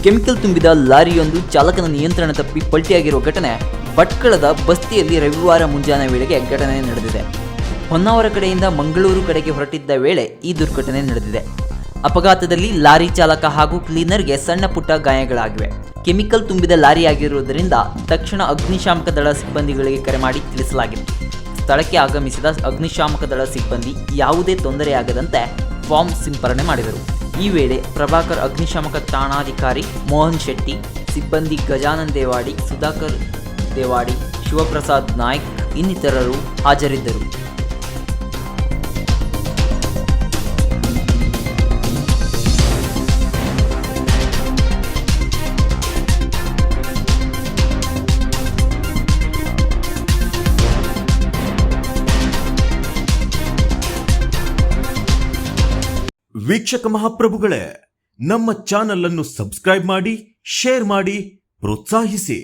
Chemical ತುಂಬಿದ ಲಾರಿಯೊಂದು ಚಾಲಕನ ನಿಯಂತ್ರಣ ತಪ್ಪಿ ಪಲ್ಟಿಯಾಗಿರುವ ಘಟನೆ ಭಟ್ಕಳದ ಬಸ್ತಿಯಲ್ಲಿ ರವಿವಾರ ಮುಂಜಾನೆ ವೇಳೆಗೆ ಘಟನೆ ನಡೆದಿದೆ. ಹೊನ್ನಾವರ ಕಡೆಯಿಂದ ಮಂಗಳೂರು ಕಡೆಗೆ ಹೊರಟಿದ್ದ ವೇಳೆ ಈ ದುರ್ಘಟನೆ ನಡೆದಿದೆ. ಅಪಘಾತದಲ್ಲಿ ಲಾರಿ ಚಾಲಕ ಹಾಗೂ ಕ್ಲೀನರ್ಗೆ ಸಣ್ಣ ಪುಟ್ಟ ಗಾಯಗಳಾಗಿವೆ. ಕೆಮಿಕಲ್ ತುಂಬಿದ ಲಾರಿಯಾಗಿರುವುದರಿಂದ ತಕ್ಷಣ ಅಗ್ನಿಶಾಮಕ ದಳ ಸಿಬ್ಬಂದಿಗಳಿಗೆ ಕರೆ ಮಾಡಿ ತಿಳಿಸಲಾಗಿದೆ. ಸ್ಥಳಕ್ಕೆ ಆಗಮಿಸಿದ ಅಗ್ನಿಶಾಮಕ ದಳ ಸಿಬ್ಬಂದಿ ಯಾವುದೇ ತೊಂದರೆಯಾಗದಂತೆ ಫಾರ್ಮ್ ಸಿಂಪರಣೆ ಮಾಡಿದರು. ಈ ವೇಳೆ ಪ್ರಭಾಕರ್ ಅಗ್ನಿಶಾಮಕ ಠಾಣಾಧಿಕಾರಿ ಮೋಹನ್ ಶೆಟ್ಟಿ, ಸಿಬ್ಬಂದಿ ಗಜಾನನ್ ದೇವಾಡಿ, ಸುಧಾಕರ್ ದೇವಾಡಿ, ಶಿವಪ್ರಸಾದ್ ನಾಯ್ಕ್ ಇನ್ನಿತರರು ಹಾಜರಿದ್ದರು. ವೀಕ್ಷಕ ಮಹಾಪ್ರಭುಗಳೇ, ನಮ್ಮ ಚಾನಲ್ ಅನ್ನು ಸಬ್ಸ್ಕ್ರೈಬ್ ಮಾಡಿ, ಶೇರ್ ಮಾಡಿ, ಪ್ರೋತ್ಸಾಹಿಸಿ.